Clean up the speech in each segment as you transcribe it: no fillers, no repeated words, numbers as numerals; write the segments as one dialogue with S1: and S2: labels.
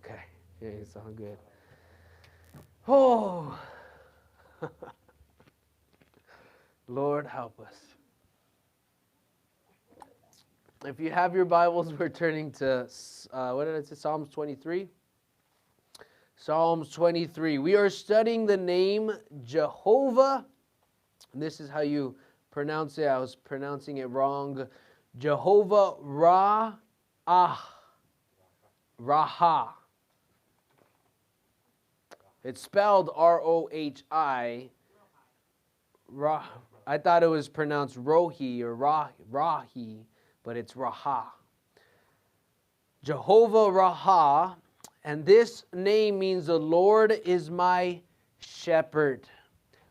S1: Okay. Yeah, you sound good. Oh, Lord, help us. If you have your Bibles, we're turning to, what did I say, Psalms 23? Psalms 23. We are studying the name Jehovah. And this is how you pronounce it. I was pronouncing it wrong. Jehovah Raha. It's spelled R-O-H-I. I thought it was pronounced Rohi or Rahi, but it's Raha. Jehovah Raha, and this name means the Lord is my shepherd.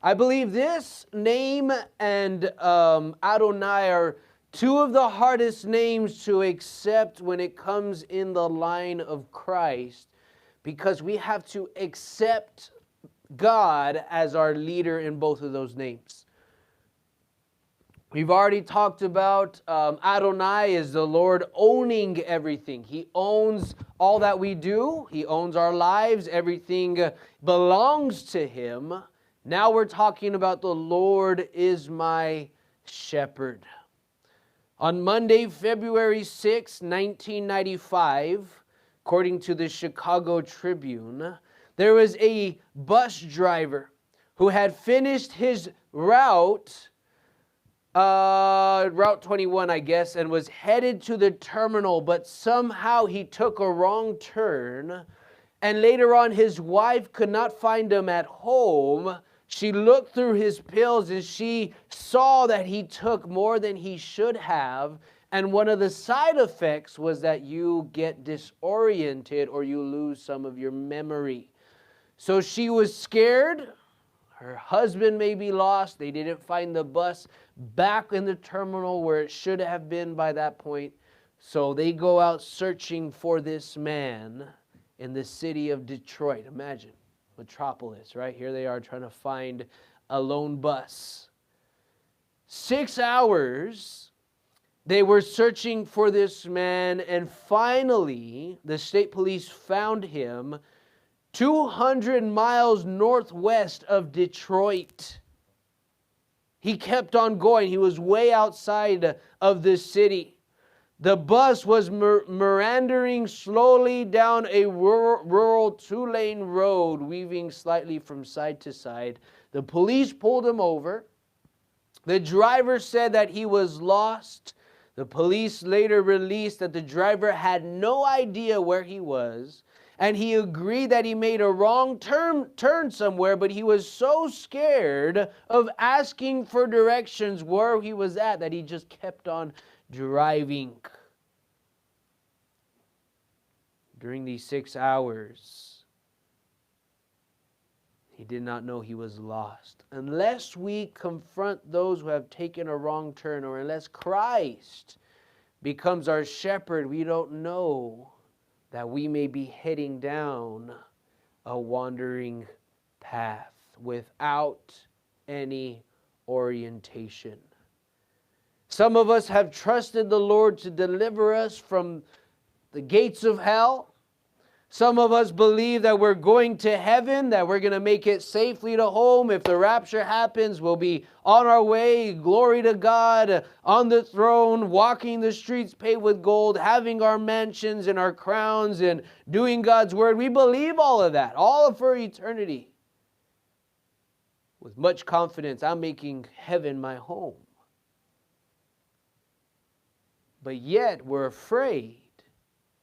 S1: I believe this name and Adonai are two of the hardest names to accept when it comes in the line of Christ, because we have to accept God as our leader in both of those names. We've already talked about Adonai is the Lord owning everything. He owns all that we do. He owns our lives. Everything belongs to Him. Now we're talking about the Lord is my shepherd. On Monday, February 6, 1995, according to the Chicago Tribune, there was a bus driver who had finished his route 21, I guess, and was headed to the terminal, but somehow he took a wrong turn, and later on his wife could not find him at home. She looked through his pills and she saw that he took more than he should have, and one of the side effects was that you get disoriented or you lose some of your memory. So she was scared. Her husband may be lost. They didn't find the bus back in the terminal where it should have been by that point. So they go out searching for this man in the city of Detroit. Imagine, metropolis, right? Here they are trying to find a lone bus. 6 hours they were searching for this man, and finally the state police found him 200 miles northwest of Detroit. He kept on going. He was way outside of the city. The bus was meandering slowly down a rural two-lane road, weaving slightly from side to side. The police pulled him over. The driver said that he was lost. The police later released that the driver had no idea where he was, and he agreed that he made a wrong turn somewhere, but he was so scared of asking for directions where he was at that he just kept on driving. During these 6 hours, he did not know he was lost. Unless we confront those who have taken a wrong turn, or unless Christ becomes our shepherd, we don't know that we may be heading down a wandering path without any orientation. Some of us have trusted the Lord to deliver us from the gates of hell. Some of us believe that we're going to heaven, that we're going to make it safely to home. If the rapture happens, we'll be on our way, glory to God, on the throne, walking the streets paved with gold, having our mansions and our crowns and doing God's word. We believe all of that, all for eternity. With much confidence, I'm making heaven my home. But yet we're afraid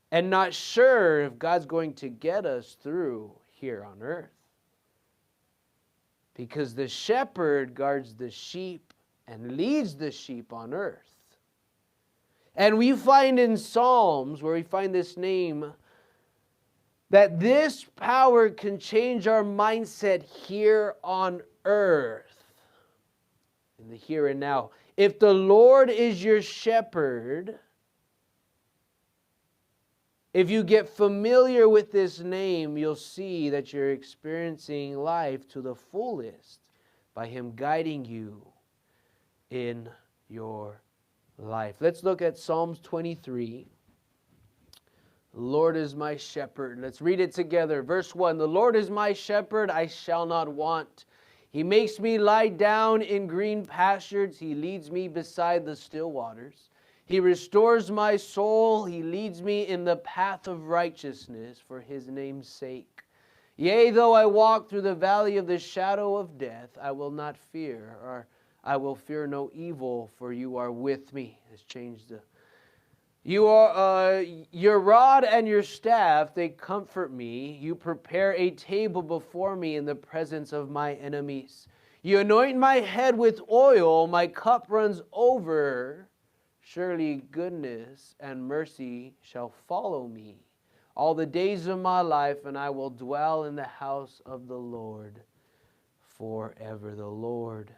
S1: and not sure if God's going to get us through here on earth. Because the shepherd guards the sheep and leads the sheep on earth. And we find in Psalms, where we find this name, that this power can change our mindset here on earth, in the here and now. If the Lord is your shepherd, if you get familiar with this name, you'll see that you're experiencing life to the fullest by Him guiding you in your life. Let's look at Psalms 23. The Lord is my shepherd. Let's read it together. Verse 1, the Lord is my shepherd, I shall not want. He makes me lie down in green pastures. He leads me beside the still waters. He restores my soul. He leads me in the path of righteousness for his name's sake. Yea, though I walk through the valley of the shadow of death, I will not fear, or I will fear no evil, for you are with me. Let's change the... You are your rod and your staff, they comfort me. You prepare a table before me in the presence of my enemies. You anoint my head with oil, my cup runs over. Surely goodness and mercy shall follow me all the days of my life, and I will dwell in the house of the Lord forever. The Lord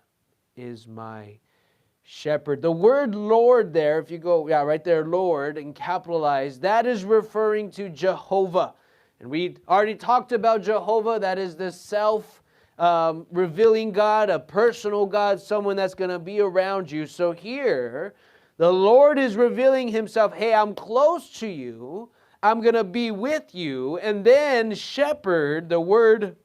S1: is my shepherd. The word Lord there, if you go, right there, Lord, and capitalized, that is referring to Jehovah. And we already talked about Jehovah. That is the self-revealing God, a personal God, someone that's going to be around you. So here, the Lord is revealing himself. Hey, I'm close to you. I'm going to be with you. And then shepherd, the word,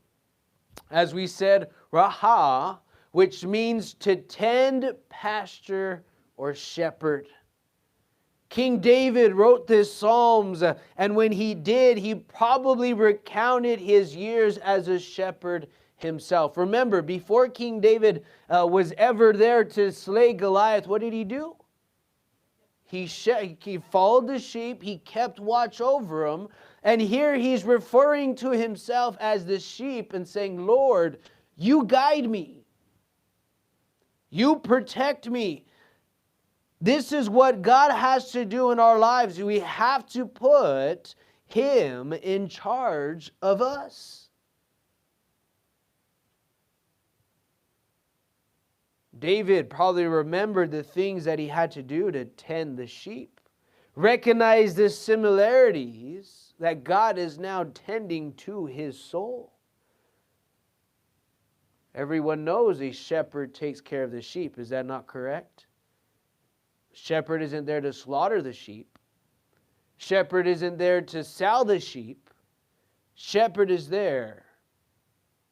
S1: as we said, Raha, which means to tend, pasture, or shepherd. King David wrote this Psalms, and when he did, he probably recounted his years as a shepherd himself. Remember, before King David was ever there to slay Goliath, what did he do? He followed the sheep, he kept watch over them, and here he's referring to himself as the sheep and saying, Lord, you guide me. You protect me. This is what God has to do in our lives. We have to put him in charge of us. David probably remembered the things that he had to do to tend the sheep. Recognize the similarities that God is now tending to his soul. Everyone knows a shepherd takes care of the sheep. Is that not correct? Shepherd isn't there to slaughter the sheep. Shepherd isn't there to sell the sheep. Shepherd is there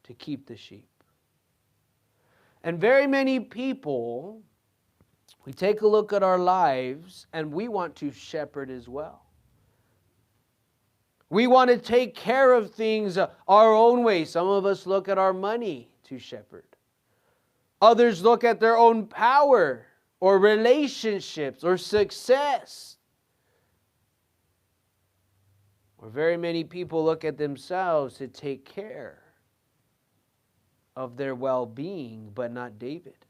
S1: to keep the sheep. And very many people, we take a look at our lives and we want to shepherd as well. We want to take care of things our own way. Some of us look at our money to shepherd. Others look at their own power or relationships or success. Or very many people look at themselves to take care of their well-being, but not David.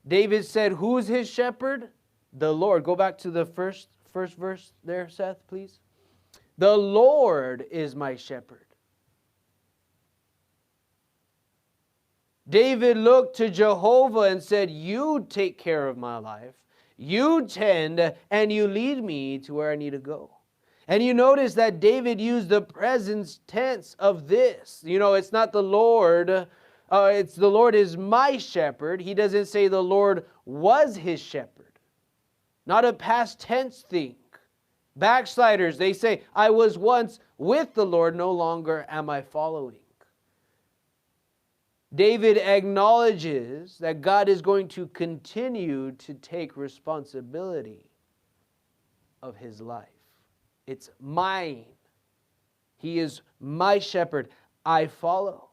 S1: David said, who's his shepherd? The Lord. Go back to the first verse there, Seth, please. The Lord is my shepherd. David looked to Jehovah and said, you take care of my life. You tend and you lead me to where I need to go. And you notice that David used the present tense of this. You know, it's not the Lord. It's the Lord is my shepherd. He doesn't say the Lord was his shepherd. Not a past tense thing. Backsliders, they say, I was once with the Lord, no longer am I following. David acknowledges that God is going to continue to take responsibility of his life. It's mine. He is my shepherd. I follow.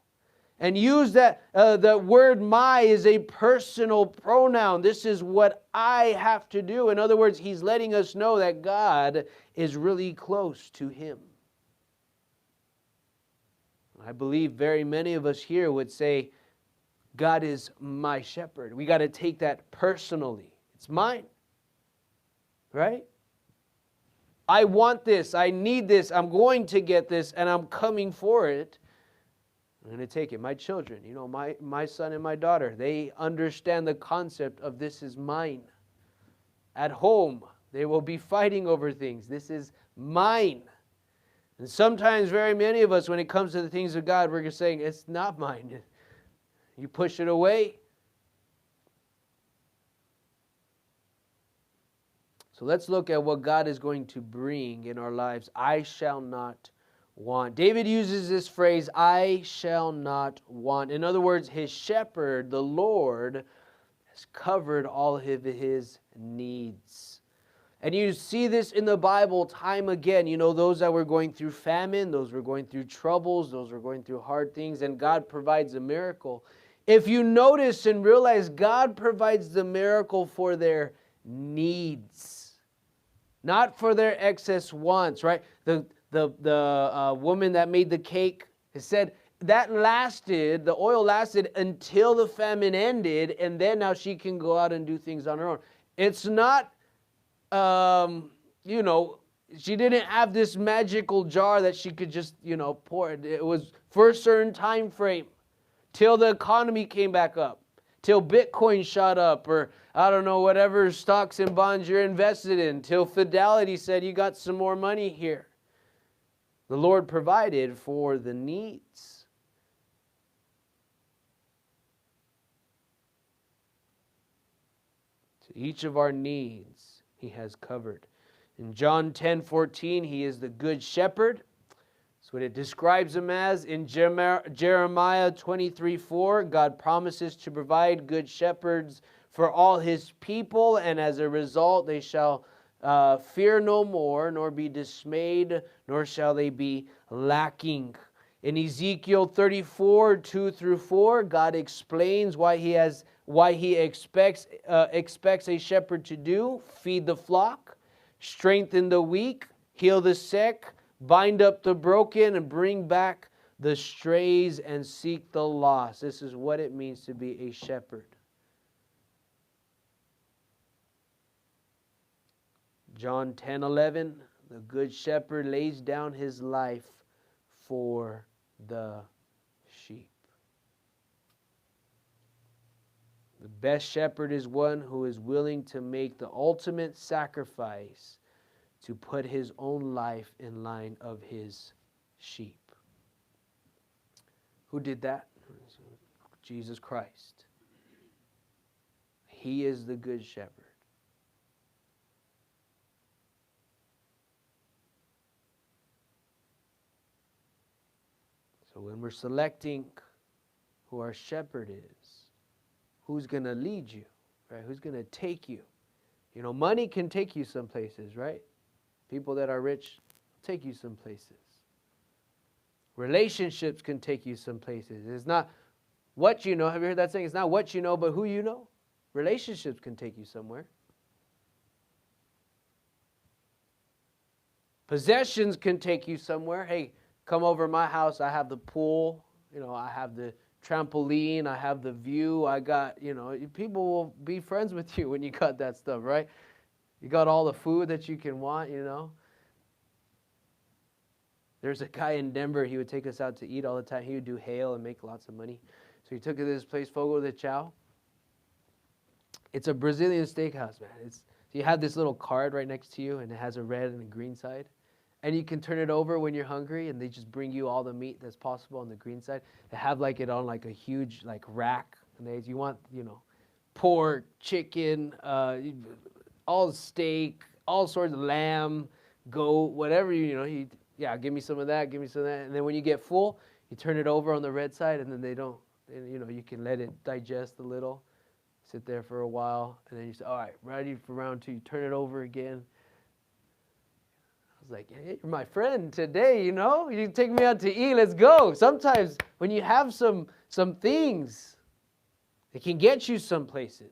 S1: And use that, the word my is a personal pronoun. This is what I have to do. In other words, he's letting us know that God is really close to him. I believe very many of us here would say, God is my shepherd. We got to take that personally. It's mine. Right? I want this. I need this. I'm going to get this, and I'm coming for it. I'm going to take it. My children, you know, my son and my daughter, they understand the concept of this is mine. At home, they will be fighting over things. This is mine. And sometimes very many of us, when it comes to the things of God, we're just saying, it's not mine. You push it away. So let's look at what God is going to bring in our lives. I shall not want. David uses this phrase, I shall not want. In other words, his shepherd, the Lord, has covered all of his needs. And you see this in the Bible time again. You know, those that were going through famine, those were going through troubles, those were going through hard things, and God provides a miracle. If you notice and realize, God provides the miracle for their needs, not for their excess wants, right? The woman that made the cake said that lasted, the oil lasted until the famine ended, and then now she can go out and do things on her own. It's not she didn't have this magical jar that she could just, pour it. It was for a certain time frame till the economy came back up, till Bitcoin shot up, or I don't know, whatever stocks and bonds you're invested in, till Fidelity said you got some more money here. The Lord provided for the needs. To each of our needs, He has covered. In John 10:14, He is the good shepherd. That's what it describes Him as. In Jeremiah 23:4, God promises to provide good shepherds for all His people, and as a result, they shall fear no more, nor be dismayed, nor shall they be lacking. In Ezekiel 34:2-4, God explains why He expects a shepherd to do: feed the flock, strengthen the weak, heal the sick, bind up the broken, and bring back the strays and seek the lost. This is what it means to be a shepherd. John 10:11, the good shepherd lays down his life for the sheep. The best shepherd is one who is willing to make the ultimate sacrifice to put his own life in line of his sheep. Who did that? Jesus Christ. He is the good shepherd. So when we're selecting who our shepherd is, who's going to lead you, right? Who's going to take you? Money can take you some places, right? People that are rich take you some places. Relationships can take you some places. It's not what you know. Have you heard that saying? It's not what you know, but who you know. Relationships can take you somewhere. Possessions can take you somewhere. Hey, come over to my house. I have the pool. I have the trampoline. I have the view. I got, people will be friends with you when you got that stuff, right? You got all the food that you can want, There's a guy in Denver, he would take us out to eat all the time. He would do hail and make lots of money. So he took us to this place, Fogo de Chao. It's a Brazilian steakhouse, man. You have this little card right next to you, and it has a red and a green side. And you can turn it over when you're hungry, and they just bring you all the meat that's possible on the green side. They have it on a huge rack. And you want, pork, chicken, all steak, all sorts of lamb, goat, whatever, give me some of that, give me some of that. And then when you get full, you turn it over on the red side, and then you can let it digest a little, sit there for a while, and then you say, all right, ready for round 2. You turn it over again. I was like, hey, you're my friend today, You take me out to eat, let's go. Sometimes when you have some things, it can get you some places.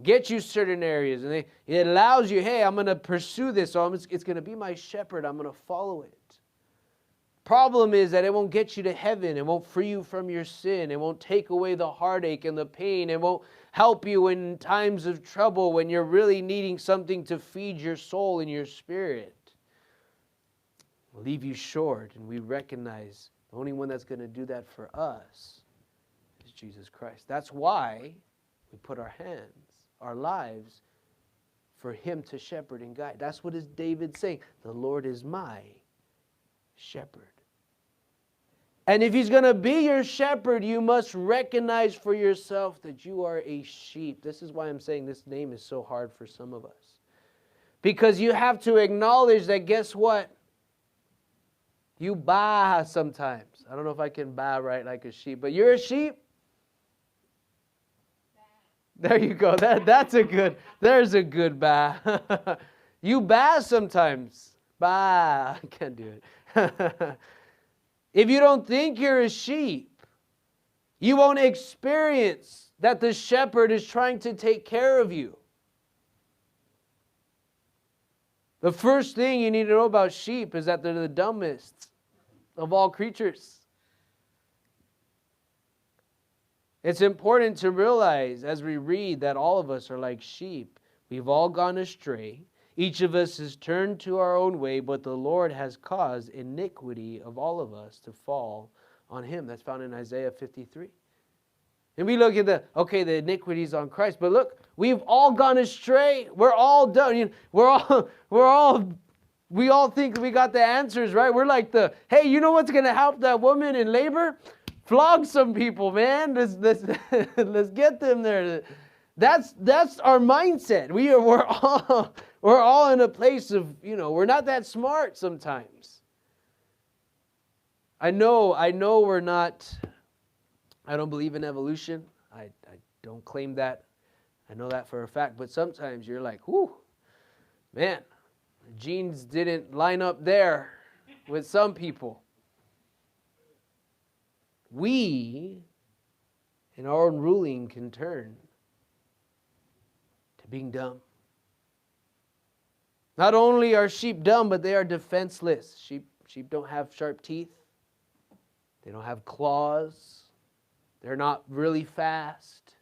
S1: Get you certain areas, and it allows you, hey, I'm going to pursue this, so it's going to be my shepherd. I'm going to follow it. Problem is that it won't get you to heaven. It won't free you from your sin. It won't take away the heartache and the pain. It won't help you in times of trouble when you're really needing something to feed your soul and your spirit. It'll leave you short, and we recognize the only one that's going to do that for us is Jesus Christ. That's why we put our hands, our lives, for Him to shepherd and guide. That's what is David saying. The Lord is my shepherd. And if He's going to be your shepherd, you must recognize for yourself that you are a sheep. This is why I'm saying this name is so hard for some of us. Because you have to acknowledge that, guess what? You baa sometimes. I don't know if I can baa right like a sheep, but you're a sheep. There you go. There's a good baa. You baa sometimes. Baa. I can't do it. If you don't think you're a sheep, you won't experience that the shepherd is trying to take care of you. The first thing you need to know about sheep is that they're the dumbest of all creatures. It's important to realize as we read that all of us are like sheep. We've all gone astray. Each of us has turned to our own way, but the Lord has caused iniquity of all of us to fall on Him. That's found in Isaiah 53. And we look at the iniquities on Christ, but look, we've all gone astray. We're all done. We all think we got the answers, right? We're like hey, you know what's going to help that woman in labor? Flog some people, man. Let's get them there. That's our mindset. We're all in a place of, we're not that smart sometimes. I know we're not. I don't believe in evolution. I don't claim that. I know that for a fact. But sometimes you're like, whew, man, the genes didn't line up there with some people. We, in our own ruling, can turn to being dumb. Not only are sheep dumb, but they are defenseless. Sheep don't have sharp teeth. They don't have claws. They're not really fast.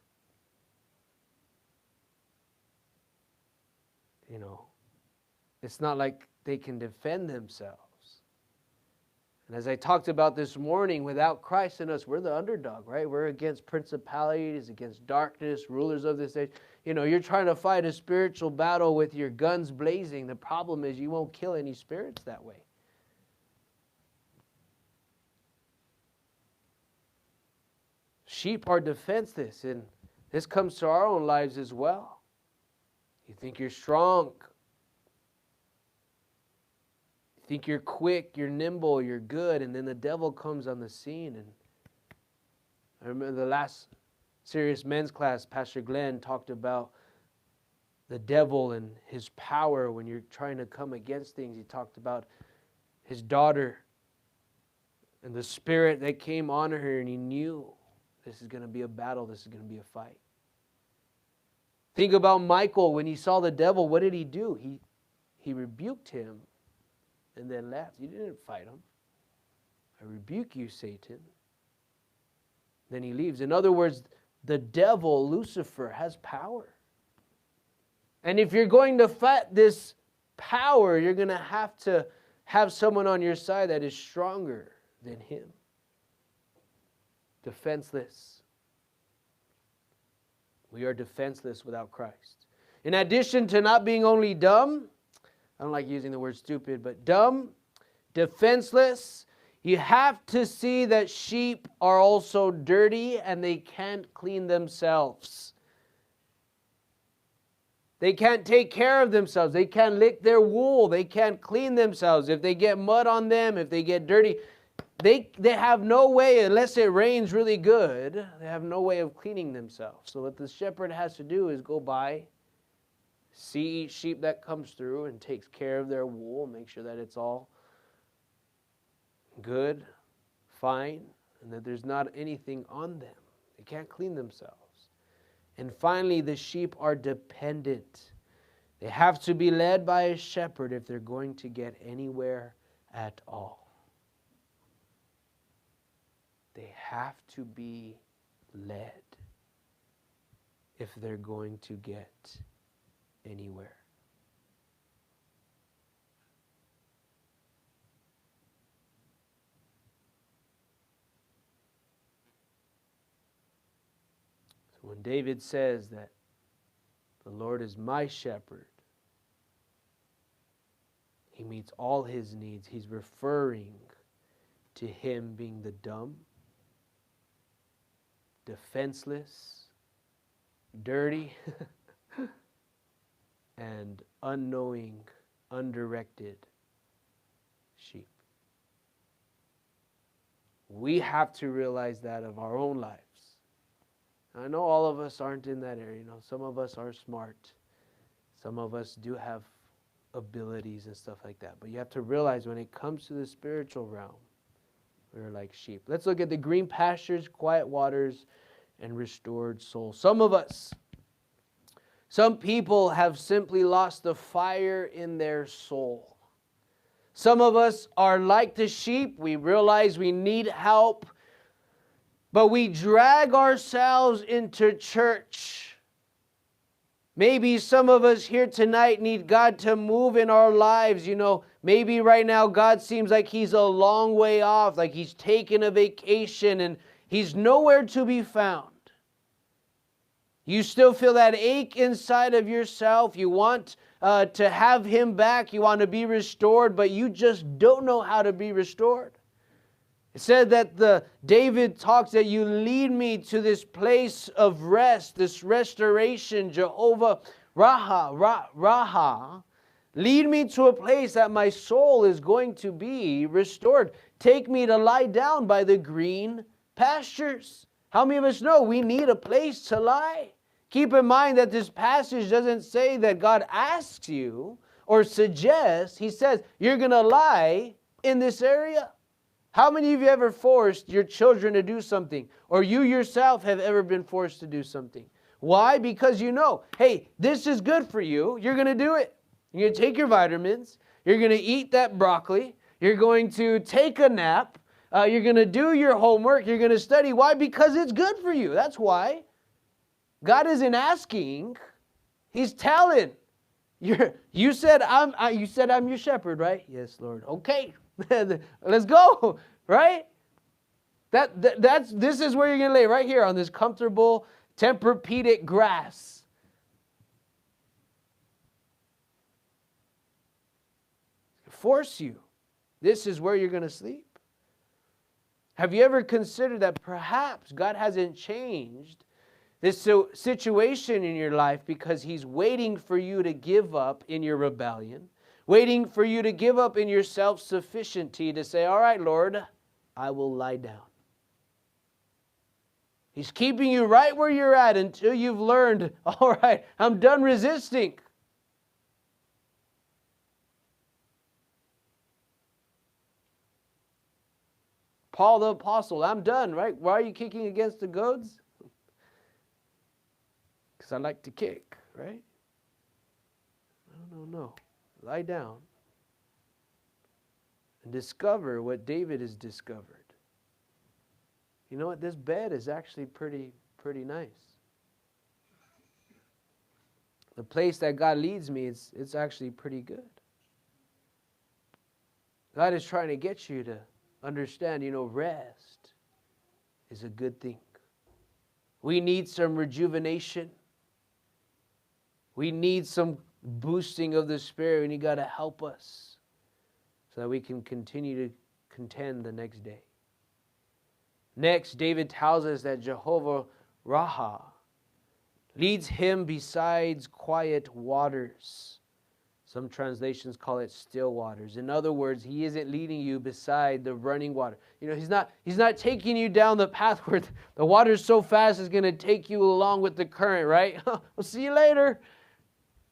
S1: It's not like they can defend themselves. And as I talked about this morning, without Christ in us, we're the underdog, right? We're against principalities, against darkness, rulers of this age. You're trying to fight a spiritual battle with your guns blazing. The problem is you won't kill any spirits that way. Sheep are defenseless, and this comes to our own lives as well. You think you're strong. You think you're quick, you're nimble, you're good, and then the devil comes on the scene. And I remember the last Serious Men's class, Pastor Glenn talked about the devil and his power when you're trying to come against things. He talked about his daughter and the spirit that came on her, and he knew this is going to be a battle, this is going to be a fight. Think about Michael. When he saw the devil, what did he do? He rebuked him and then left. He didn't fight him. I rebuke you, Satan. Then he leaves. In other words, the devil, Lucifer, has power. And if you're going to fight this power, you're going to have someone on your side that is stronger than him. Defenseless. We are defenseless without Christ. In addition to not being only dumb, I don't like using the word stupid, but dumb, defenseless, you have to see that sheep are also dirty and they can't clean themselves. They can't take care of themselves. They can't lick their wool. They can't clean themselves. If they get mud on them, if they get dirty, they have no way, unless it rains really good, they have no way of cleaning themselves. So what the shepherd has to do is go by, see each sheep that comes through and takes care of their wool, make sure that it's all good, fine, and that there's not anything on them. They can't clean themselves. And finally, the sheep are dependent. They have to be led by a shepherd if they're going to get anywhere at all. They have to be led if they're going to get anywhere. So when David says that the Lord is my shepherd, he meets all his needs. He's referring to him being the dumb, defenseless, dirty, and unknowing, undirected sheep. We have to realize that of our own lives. I know all of us aren't in that area. Some of us are smart. Some of us do have abilities and stuff like that. But you have to realize when it comes to the spiritual realm, we're like sheep. Let's look at the green pastures, quiet waters, and restored soul. Some people have simply lost the fire in their soul. Some of us are like the sheep. We realize we need help, but we drag ourselves into church. Maybe some of us here tonight need God to move in our lives. Maybe right now God seems like He's a long way off, like He's taken a vacation and He's nowhere to be found. You still feel that ache inside of yourself. You want to have Him back. You want to be restored, but you just don't know how to be restored. It said that David talks that you lead me to this place of rest, this restoration, Jehovah Rohi. Lead me to a place that my soul is going to be restored. Take me to lie down by the green pastures. How many of us know we need a place to lie? Keep in mind that this passage doesn't say that God asks you or suggests. He says you're going to lie in this area. How many of you ever forced your children to do something? Or you yourself have ever been forced to do something? Why? Because hey, this is good for you. You're going to do it. You're going to take your vitamins. You're going to eat that broccoli. You're going to take a nap. You're going to do your homework. You're going to study. Why? Because it's good for you. That's why. God isn't asking. He's telling. You said I'm your shepherd, right? Yes, Lord. Okay. Let's go, right? This is where you're going to lay, right here on this comfortable Tempur-Pedic grass. Force you. This is where you're going to sleep. Have you ever considered that perhaps God hasn't changed this situation in your life because He's waiting for you to give up in your rebellion? Waiting for you to give up in your self-sufficiency to say, all right, Lord, I will lie down. He's keeping you right where you're at until you've learned, all right, I'm done resisting. Paul the Apostle, I'm done, right? Why are you kicking against the goads? Because I like to kick, right? No. Lie down and discover what David has discovered. You know what? This bed is actually pretty nice. The place that God leads me, it's actually pretty good. God is trying to get you to understand, rest is a good thing. We need some rejuvenation. We need some boosting of the Spirit, and He got to help us so that we can continue to contend the next day. Next, David tells us that Jehovah Rohi leads him besides quiet waters. Some translations call it still waters. In other words, He isn't leading you beside the running water. He's not taking you down the path where the water's so fast it's going to take you along with the current, right? We'll see you later.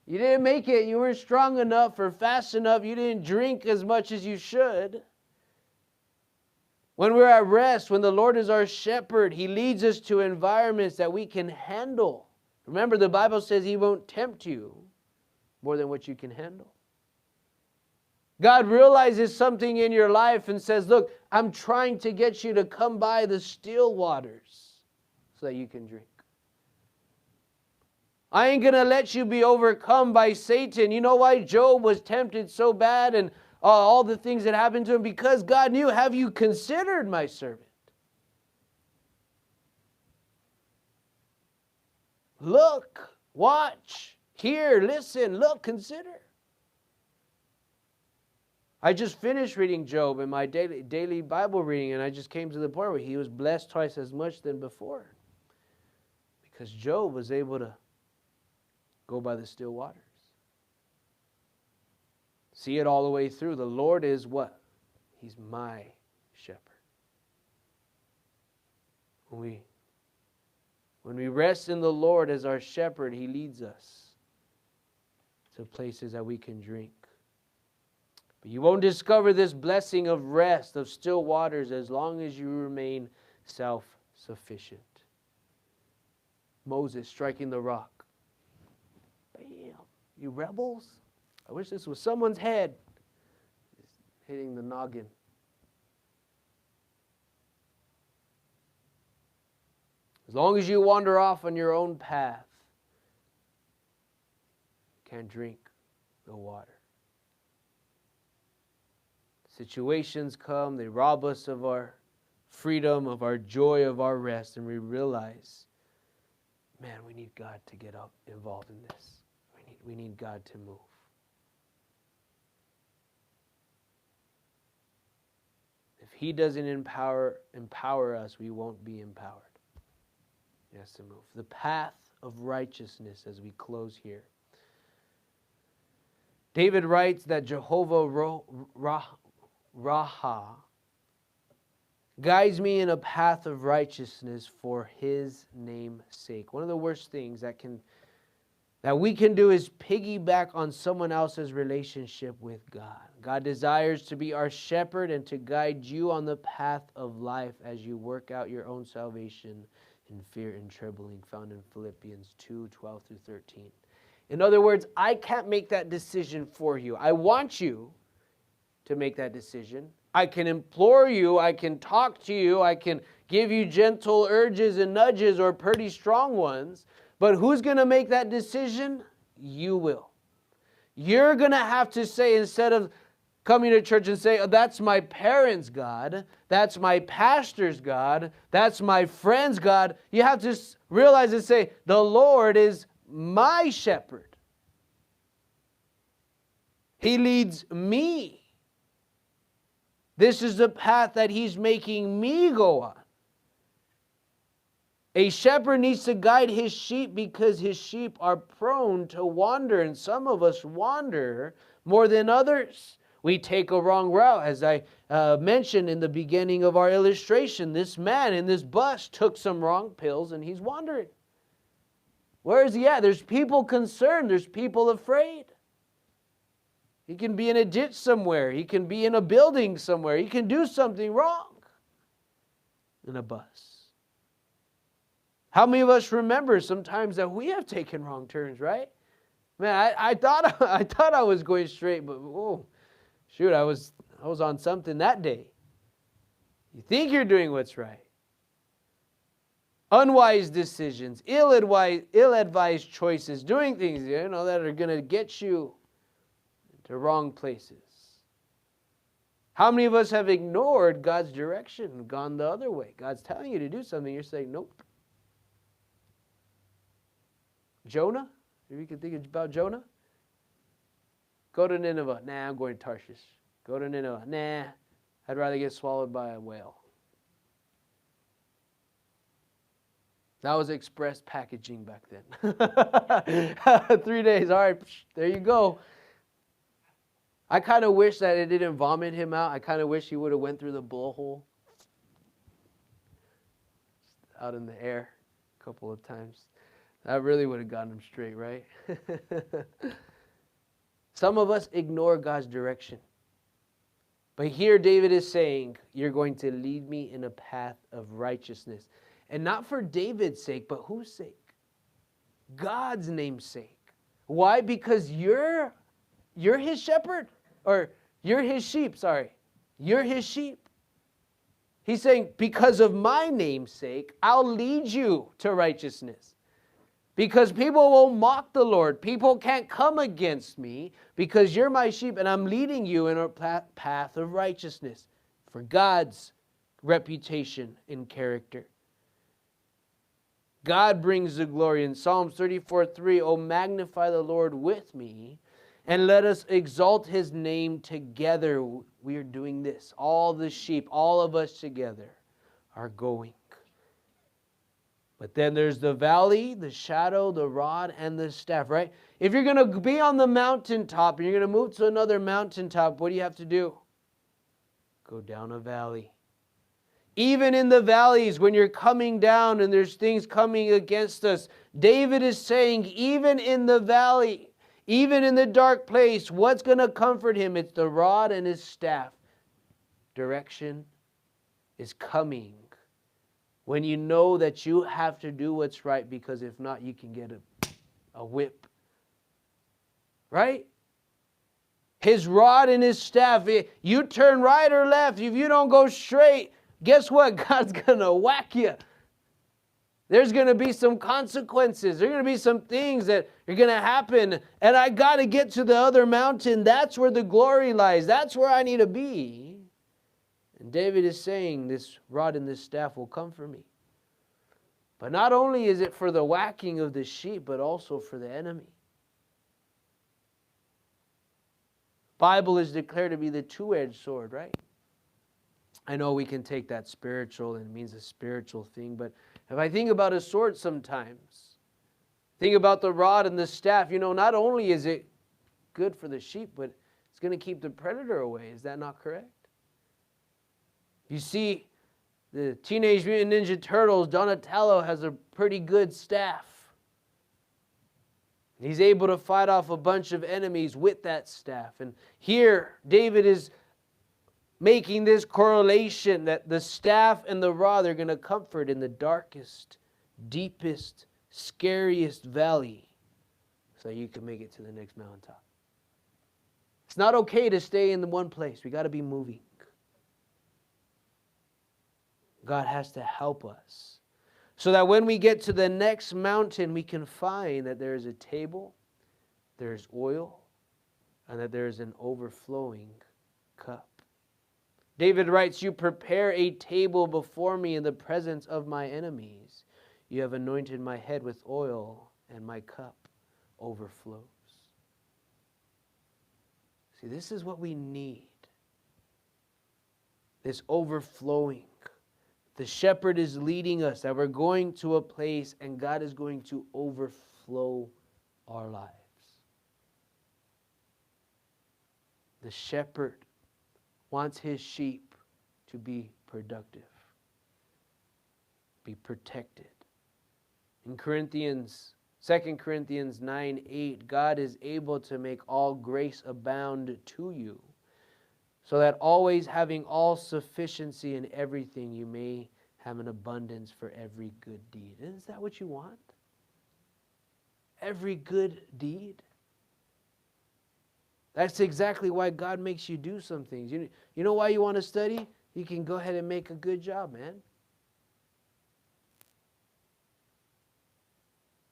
S1: You didn't make it. You weren't strong enough or fast enough. You didn't drink as much as you should. When we're at rest, when the Lord is our shepherd, He leads us to environments that we can handle. Remember, the Bible says He won't tempt you more than what you can handle. God realizes something in your life and says, look, I'm trying to get you to come by the still waters so that you can drink. I ain't going to let you be overcome by Satan. You know why Job was tempted so bad and all the things that happened to him? Because God knew, have you considered my servant? Look, watch, hear, listen, look, consider. I just finished reading Job in my daily Bible reading, and I just came to the point where he was blessed twice as much than before. Because Job was able to go by the still waters. See it all the way through. The Lord is what? He's my shepherd. When we rest in the Lord as our shepherd, He leads us to places that we can drink. But you won't discover this blessing of rest, of still waters, as long as you remain self-sufficient. Moses striking the rock. Bam! You rebels? I wish this was someone's head. Hitting the noggin. As long as you wander off on your own path, you can't drink the water. Situations come, they rob us of our freedom, of our joy, of our rest, and we realize, man, we need God to get up involved in this. We need God to move. If He doesn't empower us, we won't be empowered. He has to move. The path of righteousness, as we close here. David writes that Jehovah Rohi guides me in a path of righteousness for His name's sake. One of the worst things that we can do is piggyback on someone else's relationship with God. God desires to be our shepherd and to guide you on the path of life as you work out your own salvation in fear and trembling, found in Philippians 2:12-13. In other words, I can't make that decision for you. I want you to make that decision. I can implore you, I can talk to you, I can give you gentle urges and nudges or pretty strong ones, but who's going to make that decision? You will. You're going to have to say, instead of coming to church and say, oh, that's my parents' God, that's my pastor's God, that's my friend's God, you have to realize and say, the Lord is my shepherd. He leads me. This is the path that He's making me go on. A shepherd needs to guide his sheep because his sheep are prone to wander, and some of us wander more than others. We take a wrong route. As I mentioned in the beginning of our illustration, this man in this bus took some wrong pills and he's wandering. Where is he at? There's people concerned. There's people afraid. He can be in a ditch somewhere. He can be in a building somewhere. He can do something wrong in a bus. How many of us remember sometimes that we have taken wrong turns, right? Man, I thought I was going straight, but oh, shoot, I was on something that day. You think you're doing what's right. Unwise decisions, ill-advised choices, doing things, that are going to get you to wrong places. How many of us have ignored God's direction and gone the other way? God's telling you to do something, you're saying, nope. Jonah? If you can think about Jonah. Go to Nineveh. Nah, I'm going to Tarshish. Go to Nineveh. Nah, I'd rather get swallowed by a whale. That was express packaging back then. 3 days. All right, there you go. I kind of wish that it didn't vomit him out. I kind of wish he would have went through the blowhole. Out in the air a couple of times. That really would have gotten him straight, right? Some of us ignore God's direction. But here David is saying, you're going to lead me in a path of righteousness. And not for David's sake, but whose sake? God's name's sake. Why? Because you're His shepherd. Or you're His sheep, sorry. You're His sheep. He's saying, because of my name's sake, I'll lead you to righteousness. Because people will mock the Lord. People can't come against me because you're my sheep and I'm leading you in a path of righteousness for God's reputation and character. God brings the glory. In Psalms 34:3, oh, magnify the Lord with me and let us exalt his name together. We are doing this. All the sheep, all of us together are going. But then there's the valley, the shadow, the rod, and the staff, right? If you're going to be on the mountaintop and you're going to move to another mountaintop, what do you have to do? Go down a valley. Even in the valleys, when you're coming down and there's things coming against us, David is saying, even in the valley, even in the dark place, what's going to comfort him? It's the rod and his staff. Direction is coming when you know that you have to do what's right, because if not, you can get a whip. Right? His rod and his staff, you turn right or left, if you don't go straight, guess what? God's going to whack you. There's going to be some consequences. There's going to be some things that are going to happen. And I got to get to the other mountain. That's where the glory lies. That's where I need to be. And David is saying, this rod and this staff will come for me. But not only is it for the whacking of the sheep, but also for the enemy. Bible is declared to be the two-edged sword, right? I know we can take that spiritual and it means a spiritual thing, but if I think about a sword sometimes, think about the rod and the staff, not only is it good for the sheep, but it's going to keep the predator away. Is that not correct? You see, the Teenage Mutant Ninja Turtles, Donatello has a pretty good staff. He's able to fight off a bunch of enemies with that staff. And here, David is making this correlation that the staff and the rod are going to comfort in the darkest, deepest, scariest valley so you can make it to the next mountaintop. It's not okay to stay in the one place. We got to be moving. God has to help us so that when we get to the next mountain, we can find that there is a table, there's oil, and that there is an overflowing cup. David writes, you prepare a table before me in the presence of my enemies. You have anointed my head with oil, and my cup overflows. See, this is what we need. This overflowing. The shepherd is leading us, that we're going to a place and God is going to overflow our lives. The shepherd wants his sheep to be productive, be protected. In 2 Corinthians 9:8, God is able to make all grace abound to you, so that always having all sufficiency in everything, you may have an abundance for every good deed. Is that what you want? Every good deed? That's exactly why God makes you do some things. You know why you want to study? You can go ahead and make a good job, man.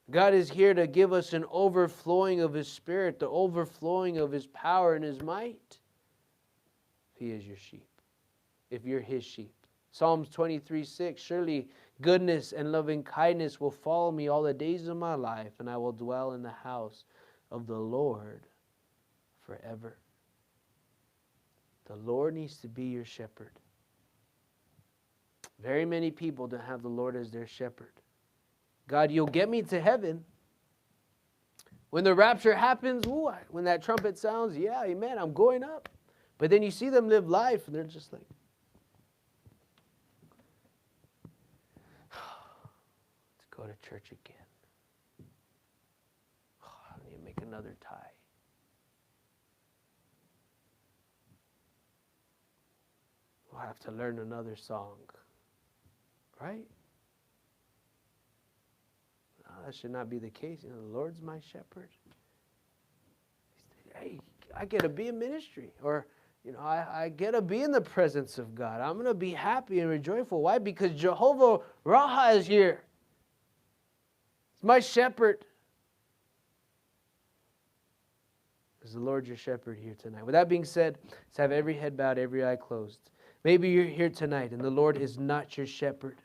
S1: God is here to give us an overflowing of His Spirit, the overflowing of His power and His might. If He is your sheep, if you're His sheep. Psalms 23:6, surely goodness and loving kindness will follow me all the days of my life, and I will dwell in the house of the Lord forever. The Lord needs to be your shepherd. Very many people don't have the Lord as their shepherd. God, you'll get me to heaven. When the rapture happens, when that trumpet sounds, yeah, amen, I'm going up. But then you see them live life, and they're just like, let's go to church again. I need to make another tie. We'll have to learn another song. Right? No, that should not be the case. The Lord's my shepherd. Hey, I get to be in ministry. Or, I get to be in the presence of God. I'm going to be happy and joyful. Why? Because Jehovah Rohi is here. It's my shepherd. Is the Lord your shepherd here tonight? With that being said, let's have every head bowed, every eye closed. Maybe you're here tonight and the Lord is not your shepherd.